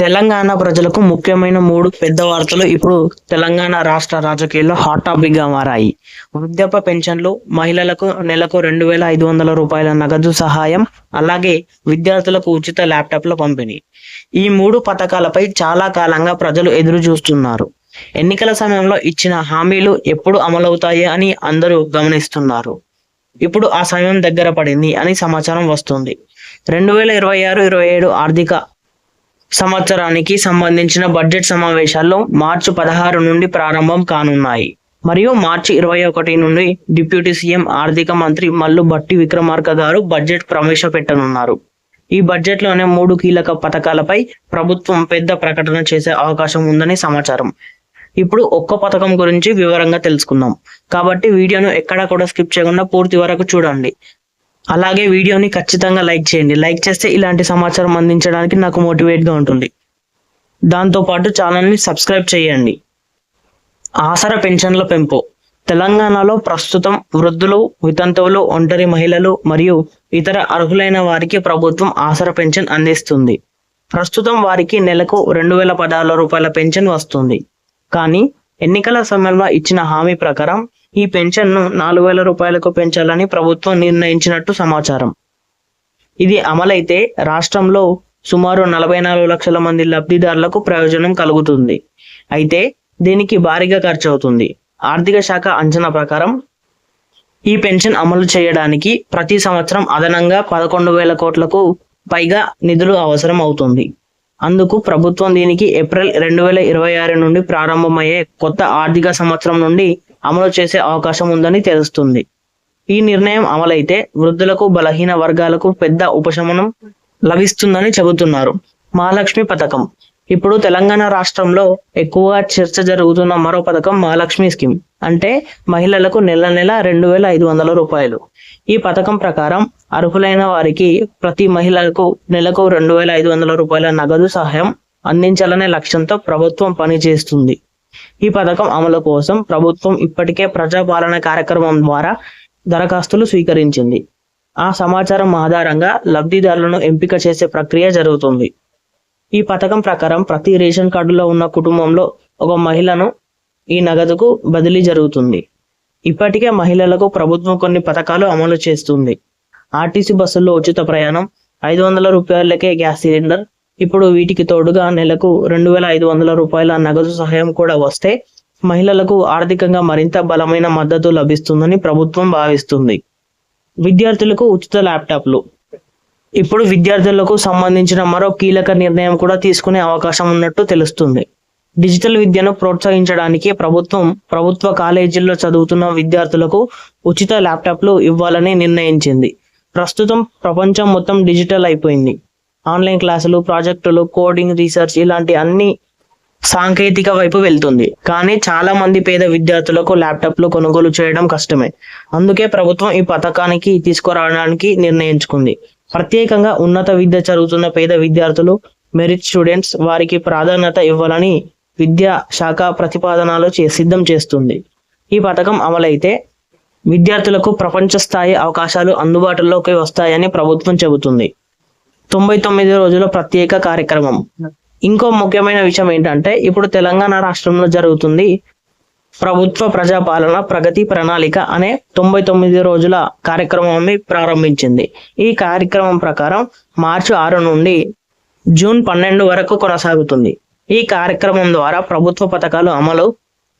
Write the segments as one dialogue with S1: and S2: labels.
S1: తెలంగాణ ప్రజలకు ముఖ్యమైన 3 పెద్ద వార్తలు ఇప్పుడు తెలంగాణ రాష్ట్ర రాజకీయాల్లో హాట్ టాపిక్ గా మారాయి. వృద్ధాప్య పెన్షన్లు, మహిళలకు నెలకు 2,500 రూపాయల నగదు సహాయం, అలాగే విద్యార్థులకు ఉచిత ల్యాప్టాప్ల పంపిణీ. ఈ 3 పథకాలపై చాలా కాలంగా ప్రజలు ఎదురు చూస్తున్నారు. ఎన్నికల సమయంలో ఇచ్చిన హామీలు ఎప్పుడు అమలవుతాయి అని అందరూ గమనిస్తున్నారు. ఇప్పుడు ఆ సమయం దగ్గర పడింది అని సమాచారం వస్తుంది. 2026-27 ఆర్థిక సంవత్సరానికి సంబంధించిన బడ్జెట్ సమావేశాల్లో మార్చి 16 నుండి ప్రారంభం కానున్నాయి. మరియు మార్చి 21 నుండి డిప్యూటీ సీఎం ఆర్థిక మంత్రి మల్లు భట్టి విక్రమార్క గారు బడ్జెట్ ప్రవేశపెట్టనున్నారు. ఈ బడ్జెట్లోనే 3 కీలక పథకాలపై ప్రభుత్వం పెద్ద ప్రకటన చేసే అవకాశం ఉందని సమాచారం. ఇప్పుడు ఒక్క పథకం గురించి వివరంగా తెలుసుకుందాం. కాబట్టి వీడియోను ఎక్కడా కూడా స్కిప్ చేయకుండా పూర్తి వరకు చూడండి. అలాగే వీడియోని ఖచ్చితంగా లైక్ చేయండి. లైక్ చేస్తే ఇలాంటి సమాచారం అందించడానికి నాకు మోటివేట్గా ఉంటుంది. దాంతోపాటు ఛానల్ని సబ్స్క్రైబ్ చేయండి. ఆసరా పెన్షన్ల పెంపు. తెలంగాణలో ప్రస్తుతం వృద్ధులు, వితంతువులు, ఒంటరి మహిళలు మరియు ఇతర అర్హులైన వారికి ప్రభుత్వం ఆసరా పెన్షన్ అందిస్తుంది. ప్రస్తుతం వారికి నెలకు 2,016 రూపాయల పెన్షన్ వస్తుంది. కానీ ఎన్నికల సమయంలో ఇచ్చిన హామీ ప్రకారం ఈ పెన్షన్ను 4,000 రూపాయలకు పెంచాలని ప్రభుత్వం నిర్ణయించినట్టు సమాచారం. ఇది అమలైతే రాష్ట్రంలో సుమారు 44 లక్షల మంది లబ్ధిదారులకు ప్రయోజనం కలుగుతుంది. అయితే దీనికి భారీగా ఖర్చు అవుతుంది. ఆర్థిక శాఖ అంచనా ప్రకారం ఈ పెన్షన్ అమలు చేయడానికి ప్రతి సంవత్సరం అదనంగా 11,000 కోట్లకు పైగా నిధులు అవసరం అవుతుంది. అందుకు ప్రభుత్వం దీనికి ఏప్రిల్ 2026 నుండి ప్రారంభమయ్యే కొత్త ఆర్థిక సంవత్సరం నుండి అమలు చేసే అవకాశం ఉందని తెలుస్తుంది. ఈ నిర్ణయం అమలైతే వృద్ధులకు, బలహీన వర్గాలకు పెద్ద ఉపశమనం లభిస్తుందని చెబుతున్నారు. మహాలక్ష్మి పథకం. ఇప్పుడు తెలంగాణ రాష్ట్రంలో ఎక్కువగా చర్చ జరుగుతున్న మరో పథకం మహాలక్ష్మి స్కీమ్. అంటే మహిళలకు నెల 2,500 రూపాయలు. ఈ పథకం ప్రకారం అర్హులైన వారికి ప్రతి మహిళలకు నెలకు 2,500 రూపాయల నగదు సహాయం అందించాలనే లక్ష్యంతో ప్రభుత్వం పనిచేస్తుంది. ఈ పథకం అమలు కోసం ప్రభుత్వం ఇప్పటికే ప్రజాపాలన కార్యక్రమం ద్వారా దరఖాస్తులు స్వీకరించింది. ఆ సమాచారం ఆధారంగా లబ్ధిదారులను ఎంపిక చేసే ప్రక్రియ జరుగుతుంది. ఈ పథకం ప్రకారం ప్రతి రేషన్ కార్డులో ఉన్న కుటుంబంలో ఒక మహిళను ఈ నగదుకు బదిలీ జరుగుతుంది. ఇప్పటికే మహిళలకు ప్రభుత్వం కొన్ని పథకాలు అమలు చేస్తుంది. ఆర్టీసీ బస్సుల్లో ఉచిత ప్రయాణం, 500 రూపాయలకే గ్యాస్ సిలిండర్. ఇప్పుడు వీటికి తోడుగా నెలకు 2,500 రూపాయల నగదు సహాయం కూడా వస్తే మహిళలకు ఆర్థికంగా మరింత బలమైన మద్దతు లభిస్తుందని ప్రభుత్వం భావిస్తుంది. విద్యార్థులకు ఉచిత ల్యాప్టాప్లు. ఇప్పుడు విద్యార్థులకు సంబంధించిన మరో కీలక నిర్ణయం కూడా తీసుకునే అవకాశం ఉన్నట్టు తెలుస్తుంది. డిజిటల్ విద్యను ప్రోత్సహించడానికి ప్రభుత్వ కాలేజీల్లో చదువుతున్న విద్యార్థులకు ఉచిత ల్యాప్టాప్లు ఇవ్వాలని నిర్ణయించింది. ప్రస్తుతం ప్రపంచం మొత్తం డిజిటల్ అయిపోయింది. ఆన్లైన్ క్లాసులు, ప్రాజెక్టులు, కోడింగ్, రీసెర్చ్ ఇలాంటి అన్ని సాంకేతిక వైపు వెళ్తుంది. కానీ చాలా మంది పేద విద్యార్థులకు ల్యాప్టాప్లు కొనుగోలు చేయడం కష్టమే. అందుకే ప్రభుత్వం ఈ పథకానికి తీసుకురావడానికి నిర్ణయించుకుంది. ప్రత్యేకంగా ఉన్నత విద్య చదువుతున్న పేద విద్యార్థులు, మెరిట్ స్టూడెంట్స్ వారికి ప్రాధాన్యత ఇవ్వాలని విద్యా శాఖ ప్రతిపాదనలు సిద్ధం చేస్తుంది. ఈ పథకం అమలైతే విద్యార్థులకు ప్రపంచ స్థాయి అవకాశాలు అందుబాటులోకి వస్తాయని ప్రభుత్వం చెబుతుంది. 99 రోజుల ప్రత్యేక కార్యక్రమం. ఇంకో ముఖ్యమైన విషయం ఏంటంటే ఇప్పుడు తెలంగాణ రాష్ట్రంలో జరుగుతుంది ప్రభుత్వ ప్రజాపాలన ప్రగతి ప్రణాళిక అనే 99 రోజుల కార్యక్రమాన్ని ప్రారంభించింది. ఈ కార్యక్రమం ప్రకారం మార్చి 6 నుండి జూన్ 12 వరకు కొనసాగుతుంది. ఈ కార్యక్రమం ద్వారా ప్రభుత్వ పథకాలు అమలు,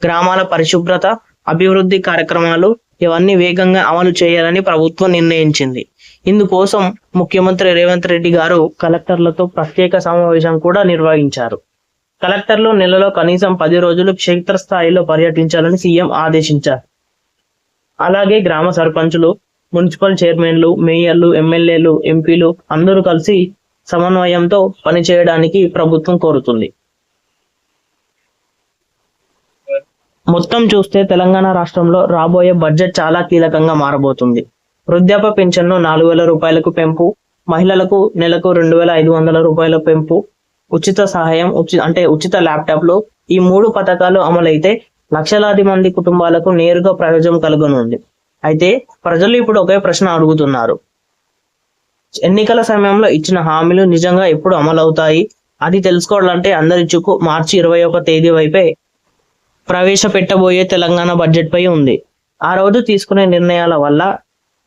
S1: గ్రామాల పరిశుభ్రత, అభివృద్ధి కార్యక్రమాలు ఇవన్నీ వేగంగా అమలు చేయాలని ప్రభుత్వం నిర్ణయించింది. ఇందుకోసం ముఖ్యమంత్రి రేవంత్ రెడ్డి గారు కలెక్టర్లతో ప్రత్యేక సమావేశం కూడా నిర్వహించారు. కలెక్టర్లు నెలలో కనీసం 10 రోజులు క్షేత్రస్థాయిలో పర్యటించాలని సీఎం ఆదేశించారు. అలాగే గ్రామ సర్పంచులు, మున్సిపల్ చైర్మన్లు, మేయర్లు, ఎమ్మెల్యేలు, ఎంపీలు అందరూ కలిసి సమన్వయంతో పనిచేయడానికి ప్రభుత్వం కోరుతుంది. మొత్తం చూస్తే తెలంగాణ రాష్ట్రంలో రాబోయే బడ్జెట్ చాలా కీలకంగా మారబోతుంది. వృద్ధాప్య పెన్షన్ను 4,000 రూపాయలకు పెంపు, మహిళలకు నెలకు 2,500 రూపాయల పెంపు, ఉచిత సహాయం ఉచిత ల్యాప్టాప్లు, ఈ 3 పథకాలు అమలైతే లక్షలాది మంది కుటుంబాలకు నేరుగా ప్రయోజనం కలుగనుంది. అయితే ప్రజలు ఇప్పుడు ఒకే ప్రశ్న అడుగుతున్నారు. ఎన్నికల సమయంలో ఇచ్చిన హామీలు నిజంగా ఎప్పుడు అమలవుతాయి? అది తెలుసుకోవాలంటే అందరి చూపు మార్చి 21 తేదీ వైపే ప్రవేశపెట్టబోయే తెలంగాణ బడ్జెట్ పై ఉంది. ఆ రోజు తీసుకునే నిర్ణయాల వల్ల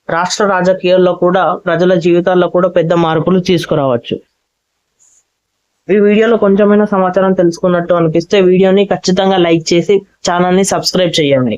S1: రాష్ట్ర రాజకీయాల్లో కూడా ప్రజల జీవితాల్లో కూడా పెద్ద మార్పులు తీసుకురావచ్చు. ఈ వీడియోలో కొంచెమైనా సమాచారం తెలుసుకున్నట్టు అనిపిస్తే వీడియోని ఖచ్చితంగా లైక్ చేసి ఛానల్ని సబ్స్క్రైబ్ చేయండి.